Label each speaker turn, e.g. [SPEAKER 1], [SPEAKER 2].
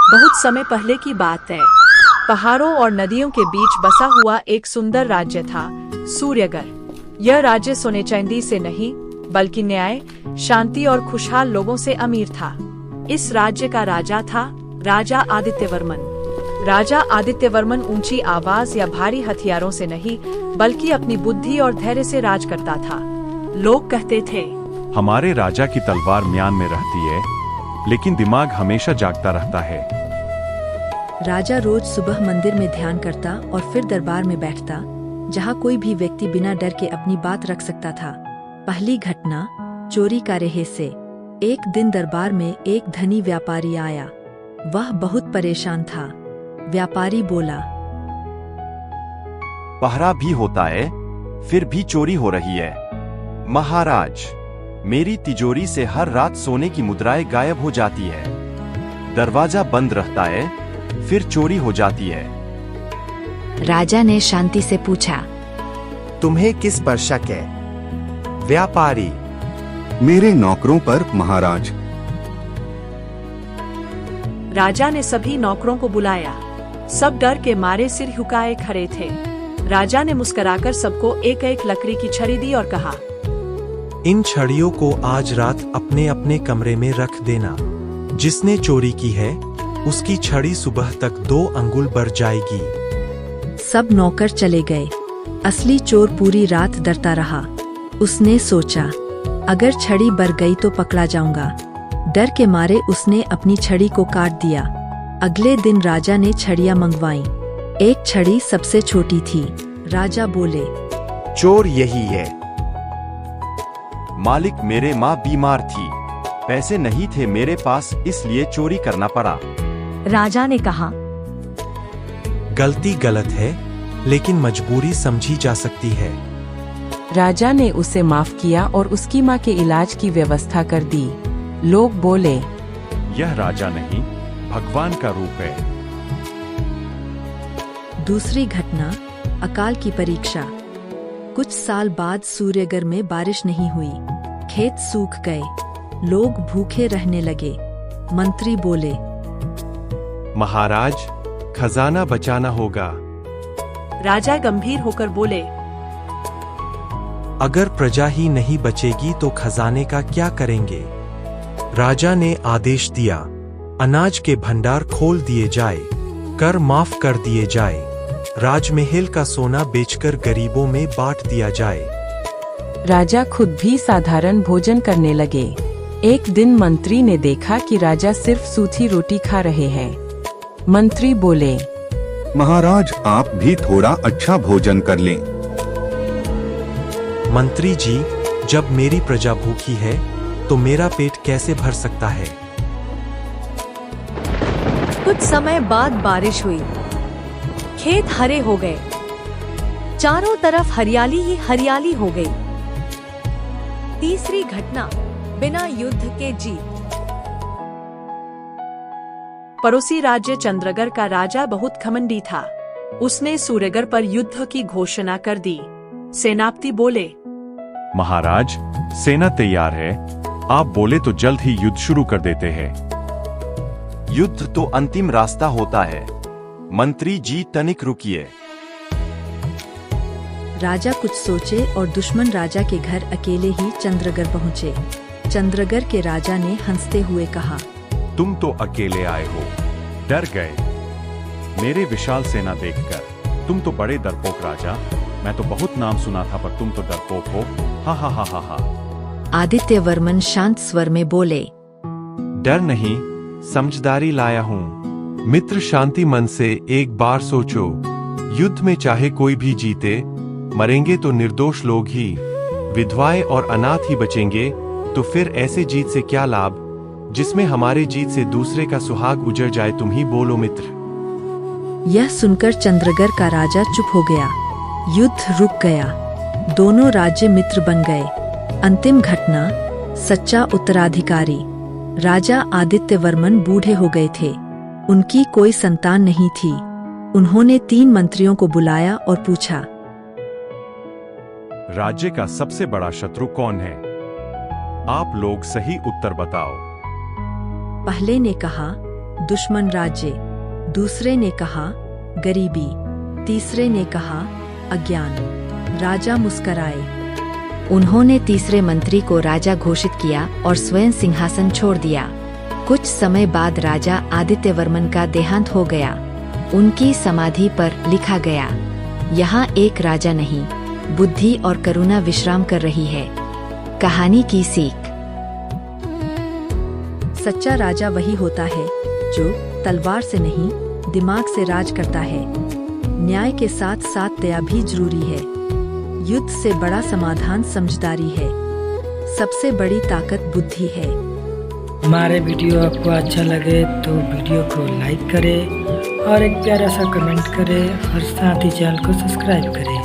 [SPEAKER 1] बहुत समय पहले की बात है। पहाड़ों और नदियों के बीच बसा हुआ एक सुंदर राज्य था, सूर्यगर। यह राज्य सोने चांदी से नहीं, बल्कि न्याय, शांति और खुशहाल लोगों से अमीर था। इस राज्य का राजा था राजा आदित्यवर्मन। राजा आदित्यवर्मन ऊंची आवाज या भारी हथियारों से नहीं, बल्कि अपनी बुद्धि और धैर्य से राज करता था। लोग कहते थे,
[SPEAKER 2] हमारे राजा की तलवार म्यान में रहती है, लेकिन दिमाग हमेशा जागता रहता है।
[SPEAKER 3] राजा रोज सुबह मंदिर में ध्यान करता और फिर दरबार में बैठता, जहाँ कोई भी व्यक्ति बिना डर के अपनी बात रख सकता था। पहली घटना, चोरी का रहस्य। एक दिन दरबार में एक धनी व्यापारी आया। वह बहुत परेशान था। व्यापारी बोला,
[SPEAKER 4] पहरा भी होता है, फिर भी चोरी हो रही है। महाराज, मेरी तिजोरी से हर रात सोने की मुद्राएं गायब हो जाती है। दरवाजा बंद रहता है, फिर चोरी हो जाती है।
[SPEAKER 3] राजा ने शांति से पूछा,
[SPEAKER 5] तुम्हें किस पर शक है? व्यापारी,
[SPEAKER 6] मेरे नौकरों पर महाराज।
[SPEAKER 1] राजा ने सभी नौकरों को बुलाया। सब डर के मारे सिर झुकाए खड़े थे। राजा ने मुस्कुराकर सबको एक एक लकड़ी की छड़ी दी और कहा,
[SPEAKER 7] इन छड़ियों को आज रात अपने अपने कमरे में रख देना। जिसने चोरी की है, उसकी छड़ी सुबह तक 2 अंगुल बढ़ जाएगी।
[SPEAKER 3] सब नौकर चले गए। असली चोर पूरी रात डरता रहा। उसने सोचा, अगर छड़ी बढ़ गई तो पकड़ा जाऊंगा। डर के मारे उसने अपनी छड़ी को काट दिया। अगले दिन राजा ने छड़ियां मंगवाईं। एक छड़ी सबसे छोटी थी। राजा बोले,
[SPEAKER 5] चोर यही है।
[SPEAKER 4] मालिक, मेरे माँ बीमार थी, पैसे नहीं थे मेरे पास, इसलिए चोरी करना पड़ा।
[SPEAKER 1] राजा ने कहा,
[SPEAKER 7] गलती गलत है, लेकिन मजबूरी समझी जा सकती है।
[SPEAKER 8] राजा ने उसे माफ किया और उसकी माँ के इलाज की व्यवस्था कर दी। लोग बोले,
[SPEAKER 2] यह राजा नहीं, भगवान का रूप है।
[SPEAKER 3] दूसरी घटना, अकाल की परीक्षा। कुछ साल बाद सूर्यगर में बारिश नहीं हुई। खेत सूख गए। लोग भूखे रहने लगे। मंत्री बोले,
[SPEAKER 7] महाराज, खजाना बचाना होगा।
[SPEAKER 1] राजा गंभीर होकर बोले,
[SPEAKER 7] अगर प्रजा ही नहीं बचेगी तो खजाने का क्या करेंगे? राजा ने आदेश दिया, अनाज के भंडार खोल दिए जाए, कर माफ कर दिए जाए, राजमहल का सोना बेचकर गरीबों में बांट दिया जाए।
[SPEAKER 8] राजा खुद भी साधारण भोजन करने लगे। एक दिन मंत्री ने देखा कि राजा सिर्फ सूखी रोटी खा रहे हैं। मंत्री बोले,
[SPEAKER 6] महाराज, आप भी थोड़ा अच्छा भोजन कर लें।
[SPEAKER 7] मंत्री जी, जब मेरी प्रजा भूखी है तो मेरा पेट कैसे भर सकता है?
[SPEAKER 1] कुछ समय बाद बारिश हुई। खेत हरे हो गए। चारों तरफ हरियाली ही हरियाली हो गई। तीसरी घटना, बिना युद्ध के जीत। पड़ोसी राज्य चंद्रगर का राजा बहुत घमंडी था। उसने सूर्यगर पर युद्ध की घोषणा कर दी। सेनापति बोले,
[SPEAKER 2] महाराज, सेना तैयार है, आप बोले तो जल्द ही युद्ध शुरू कर देते हैं।
[SPEAKER 4] युद्ध तो अंतिम रास्ता होता है। मंत्री जी, तनिक रुकिए।
[SPEAKER 3] राजा कुछ सोचे और दुश्मन राजा के घर अकेले ही चंद्रगर पहुँचे। चंद्रगर के राजा ने हंसते हुए कहा,
[SPEAKER 2] तुम तो अकेले आए हो, डर गए मेरे विशाल सेना देखकर। तुम तो बड़े डरपोक राजा, मैं तो बहुत नाम सुना था, पर तुम तो डरपोक हो। हा हा हा हा हा।
[SPEAKER 3] आदित्यवर्मन शांत स्वर में बोले,
[SPEAKER 7] डर नहीं, समझदारी लाया हूँ। मित्र, शांति मन से एक बार सोचो, युद्ध में चाहे कोई भी जीते, मरेंगे तो निर्दोष लोग ही। विधवाएं और अनाथ ही बचेंगे, तो फिर ऐसे जीत से क्या लाभ जिसमें हमारे जीत से दूसरे का सुहाग उजड़ जाए? तुम ही बोलो मित्र।
[SPEAKER 3] यह सुनकर चंद्रगर का राजा चुप हो गया। युद्ध रुक गया। दोनों राज्य मित्र बन गए। अंतिम घटना, सच्चा उत्तराधिकारी। राजा आदित्यवर्मन बूढ़े हो गए थे। उनकी कोई संतान नहीं थी। उन्होंने 3 मंत्रियों को बुलाया और पूछा,
[SPEAKER 2] राज्य का सबसे बड़ा शत्रु कौन है? आप लोग सही उत्तर बताओ।
[SPEAKER 3] पहले ने कहा, दुश्मन राज्य। दूसरे ने कहा गरीबी। तीसरे ने कहा अज्ञान। राजा मुस्कराए।
[SPEAKER 9] उन्होंने तीसरे मंत्री को राजा घोषित किया और स्वयं सिंहासन छोड़ दिया। कुछ समय बाद राजा आदित्यवर्मन का देहांत हो गया। उनकी समाधि पर लिखा गया, यहाँ एक राजा नहीं, बुद्धि और करुणा विश्राम कर रही है। कहानी की सीख।
[SPEAKER 3] सच्चा राजा वही होता है जो तलवार से नहीं, दिमाग से राज करता है। न्याय के साथ साथ दया भी जरूरी है। युद्ध से बड़ा समाधान समझदारी है। सबसे बड़ी ताकत बुद्धि है।
[SPEAKER 10] हमारे वीडियो आपको अच्छा लगे तो वीडियो को लाइक करें और एक प्यारा सा कमेंट करें और साथ ही चैनल को सब्सक्राइब करें।